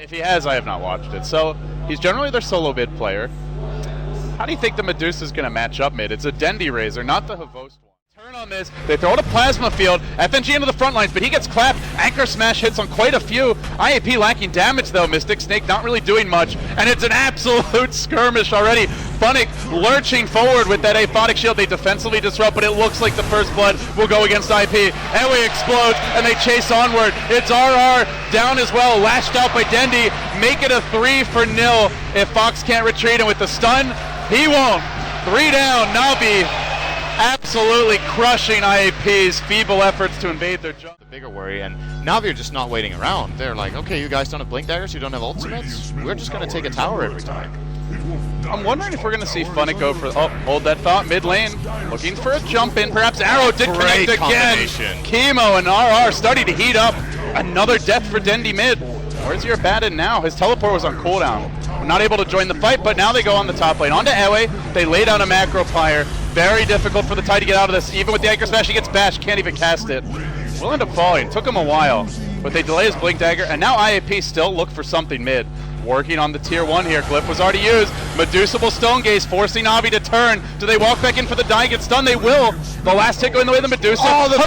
If he has, I have not watched it. So he's generally their solo mid player. How do you think the Medusa is going to match up mid? It's a Dendi Razor, not the Havost one. Turn on this. They throw it a plasma field. FNG into the front lines, but he gets clapped. Anchor smash hits on quite a few. IAP lacking damage though. Mystic Snake not really doing much, and it's an absolute skirmish already. Funnick lurching forward with that aphotic shield. They defensively disrupt, but it looks like the first blood will go against IP. Ewe explodes, and they chase onward. It's RR down as well, lashed out by Dendi. Make it a 3-0 if Fox can't retreat, and with the stun, he won't. 3 down, Navi absolutely crushing IAP's feeble efforts to invade their jungle. The bigger worry, and Navi are just not waiting around. They're like, okay, you guys don't have Blink Daggers, you don't have ultimates, we're just going to take a tower every time. I'm wondering if we're going to see Funnick go for, oh, hold that thought, mid lane, looking for a jump in, perhaps Arrow did connect again. Chemo and RR starting to heat up. Another death for Dendi mid. Where's your Abaddon now? His teleport was on cooldown. Not able to join the fight, but now they go on the top lane. Onto Ewe, they lay down a macro pyre. Very difficult for the Tide to get out of this. Even with the Anchor Smash, he gets bashed, can't even cast it. Will end up falling. Took him a while, but they delay his Blink Dagger, and now IAP still look for something mid. Working on the tier 1 here. Glyph was already used. Medusa Stone Gaze forcing Navi to turn. Do they walk back in for the die? Get stunned? They will. The last hit going the way of the Medusa. Oh, the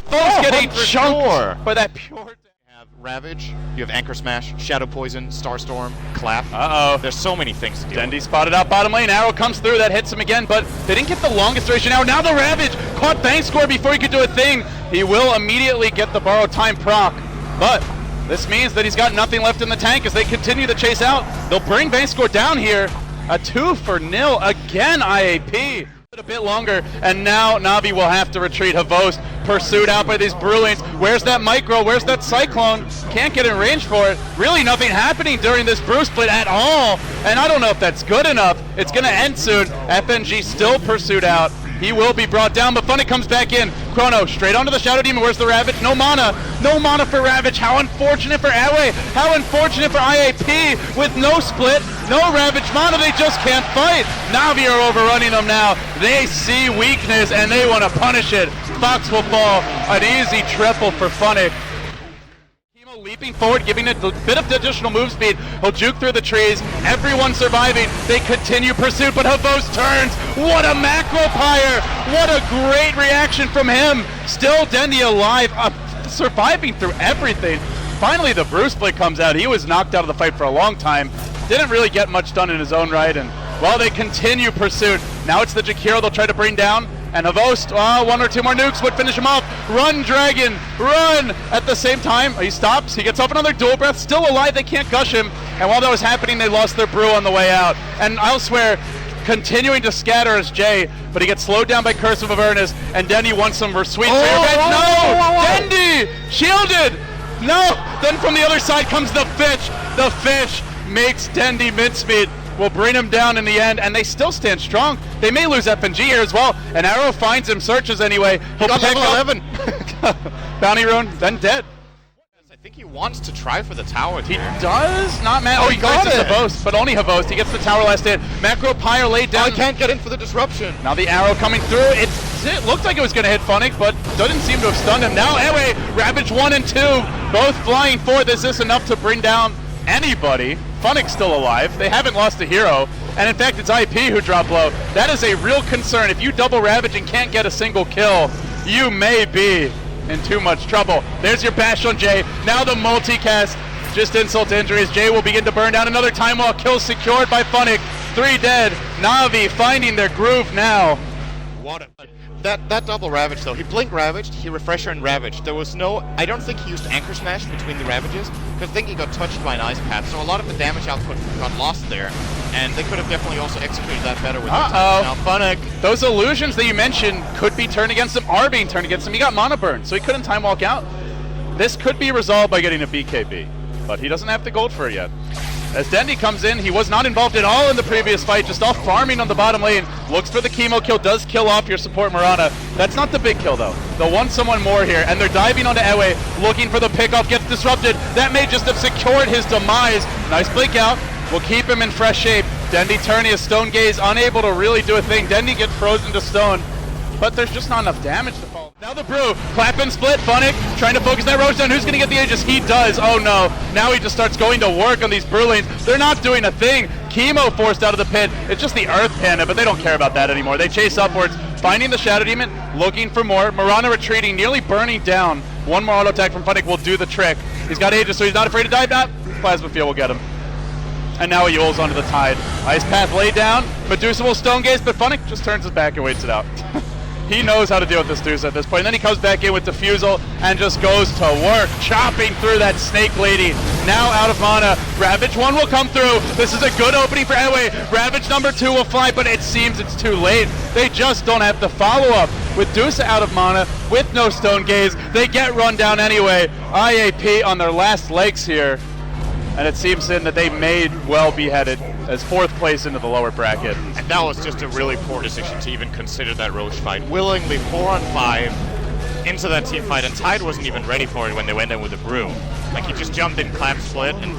getting chunked by that pure. You have Ravage, you have Anchor Smash, Shadow Poison, Starstorm, Clap. Uh-oh. There's so many things to do. Dendi spotted out bottom lane. Arrow comes through. That hits him again, but they didn't get the longest duration arrow. Now the Ravage caught Bank Score before he could do a thing. He will immediately get the borrowed time proc, but this means that he's got nothing left in the tank as they continue to chase out. They'll bring Bank Score down here. A 2-0 again, IAP. A bit longer, and now Navi will have to retreat. Havost pursued out by these Brewlings. Where's that Micro? Where's that Cyclone? Can't get in range for it. Really nothing happening during this Brew split at all, and I don't know if that's good enough. It's going to end soon. FNG still pursued out. He will be brought down, but Funny comes back in. Chrono straight onto the Shadow Demon. Where's the Ravage? No mana. No mana for Ravage. How unfortunate for Ewe. How unfortunate for IAP with no split, no Ravage mana. They just can't fight. Navi are overrunning them now. They see weakness and they want to punish it. Fox will fall. An easy triple for Funny. Leaping forward, giving it a bit of additional move speed. He'll juke through the trees. Everyone surviving. They continue pursuit, but Havost turns. What a macro pyre! What a great reaction from him. Still Dendi alive, surviving through everything. Finally, the Brew split comes out. He was knocked out of the fight for a long time. Didn't really get much done in his own right, and while they continue pursuit, now it's the Jakiro they'll try to bring down. And Havost, 1 or 2 more nukes would finish him off. Run, Dragon, run! At the same time, he stops, he gets up another dual breath, still alive, they can't gush him. And while that was happening, they lost their Brew on the way out. And elsewhere, continuing to scatter as Jay, but he gets slowed down by Curse of Avernus, and Dendi wants some sweet revenge. No! Dendi! Shielded! No! Then from the other side comes the fish. The fish makes Dendi mincemeat. Will bring him down in the end, and they still stand strong. They may lose FNG here as well. And Arrow finds him, searches anyway. He'll got level 11. Bounty rune, then dead. I think he wants to try for the tower. He does not man. Oh, he got it. Havost, but only Havost. He gets the tower last hit. Macro Pyre laid down. I can't get in for the disruption. Now the arrow coming through. It looked like it was going to hit Funnick, but doesn't seem to have stunned him. Now Ewe, Ravage 1 and 2, both flying forward. Is this enough to bring down anybody? Funnick's still alive. They haven't lost a hero. And in fact, it's IP who dropped low. That is a real concern. If you double Ravage and can't get a single kill, you may be in too much trouble. There's your bash on Jay. Now the multicast. Just insult to injury as Jay will begin to burn down. Another time while kill secured by Funnick. 3 dead. Navi finding their groove now. What a... That double Ravage though, he Blink Ravaged, he Refresher and Ravaged. There was no, I don't think he used Anchor Smash between the Ravages, because I think he got touched by an Ice Path, so a lot of the damage output got lost there, and they could have definitely also executed that better with their time. Now Funnick. Those illusions that you mentioned could be turned against him, are being turned against him. He got mana burn, so he couldn't time walk out. This could be resolved by getting a BKB, but he doesn't have the gold for it yet. As Dendi comes in, he was not involved at all in the previous fight, just off farming on the bottom lane. Looks for the chemo kill, does kill off your support Mirana. That's not the big kill though. They'll want someone more here, and they're diving onto Ewe, looking for the pickoff, gets disrupted. That may just have secured his demise. Nice blink out, will keep him in fresh shape. Dendi turning his Stone Gaze, unable to really do a thing. Dendi gets frozen to stone, but there's just not enough damage to fall. Now the Brew, clap and split, Funnick trying to focus that Roach down. Who's going to get the Aegis? He does. Oh no. Now he just starts going to work on these Brew lanes. They're not doing a thing. Chemo forced out of the pit. It's just the Earth Panda, but they don't care about that anymore. They chase upwards, finding the Shadow Demon, looking for more. Mirana retreating, nearly burning down. One more auto attack from Funnick will do the trick. He's got Aegis, so he's not afraid to dive. Plasma Field will get him. And now he Yules onto the Tide. Ice Path laid down. Medusa will Stone Gaze, but Funnick just turns his back and waits it out. He knows how to deal with this Medusa at this point. And then he comes back in with Diffusal and just goes to work, chopping through that Snake Lady. Now out of mana. Ravage 1 will come through. This is a good opening for Anyway. Ravage number 2 will fly, but it seems it's too late. They just don't have the follow-up. With Medusa out of mana, with no Stone Gaze, they get run down anyway. IAP on their last legs here. And it seems that they may well be headed as 4th place into the lower bracket. And that was just a really poor decision to even consider that Roche fight. Willingly 4-on-5 into that team fight, and Tide wasn't even ready for it when they went in with the Brew. Like, he just jumped in, clap split, and...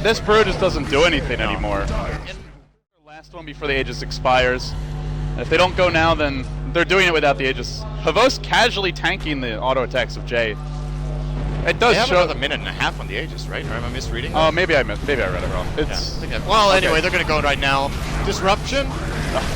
This Brew just doesn't do anything anymore. Last one before the Aegis expires. And if they don't go now, then they're doing it without the Aegis. Havos casually tanking the auto attacks of Jay. It does they have show another minute and a half on the Aegis, right? Or am I misreading that? Oh, maybe I read it wrong. It's well, anyway, they're going to go right now. Disruption.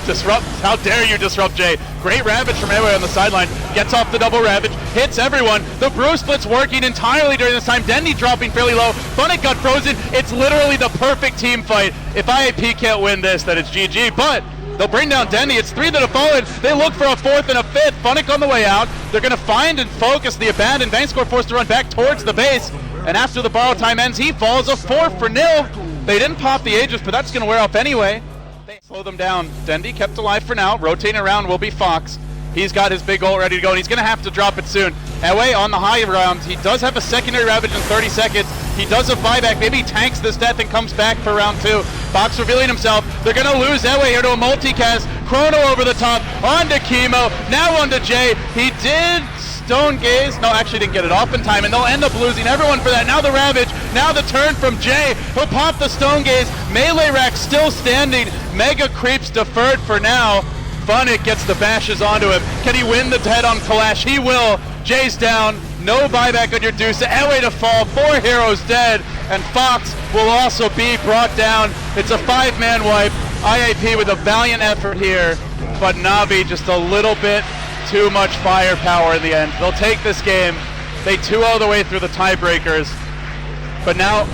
Disrupt. How dare you disrupt Jay? Great Ravage from Anyway on the sideline. Gets off the double Ravage. Hits everyone. The Brew split's working entirely during this time. Dendy dropping fairly low. Funnick got frozen. It's literally the perfect team fight. If IAP can't win this, then it's GG. But they'll bring down Dendy. It's 3 that have fallen. They look for a 4th and a 5th. Funnick on the way out. They're going to find and focus the abandoned. Vangscore forced to run back towards the base. And after the borrow time ends, he falls a 4 for nil. They didn't pop the Aegis, but that's going to wear off anyway. They slow them down. Dendy kept alive for now. Rotating around will be Fox. He's got his big ult ready to go, and he's going to have to drop it soon. Anyway, on the high round, he does have a secondary Ravage in 30 seconds. He does a buyback. Maybe he tanks this death and comes back for round 2. Fox revealing himself. They're going to lose Anyway here to a multicast. Chrono over the top. On to Chemo. Now on to Jay. He did Stone Gaze. No, actually didn't get it off in time, and they'll end up losing everyone for that. Now the Ravage. Now the turn from Jay. He'll pop the Stone Gaze. Melee rack still standing. Mega creeps deferred for now. Funnick gets the bashes onto him. Can he win the head on Kalash? He will. Jay's down. No buyback on your Deuce. Anyway to fall. 4 heroes dead. And Fox will also be brought down. It's a 5-man wipe. IAP with a valiant effort here. But Navi just a little bit too much firepower in the end. They'll take this game. They 2-0 the way through the tiebreakers. But now,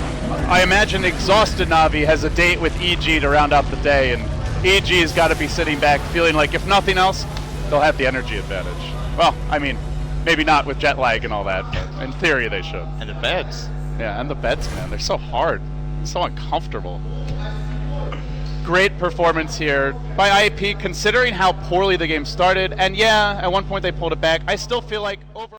I imagine exhausted Navi has a date with EG to round out the day. And EG's got to be sitting back feeling like, if nothing else, they'll have the energy advantage. Well, I mean, maybe not with jet lag and all that, but in theory they should. And the beds. Yeah, and the beds, man. They're so hard. So uncomfortable. Great performance here by IAP, considering how poorly the game started. And yeah, at one point they pulled it back. I still feel like over...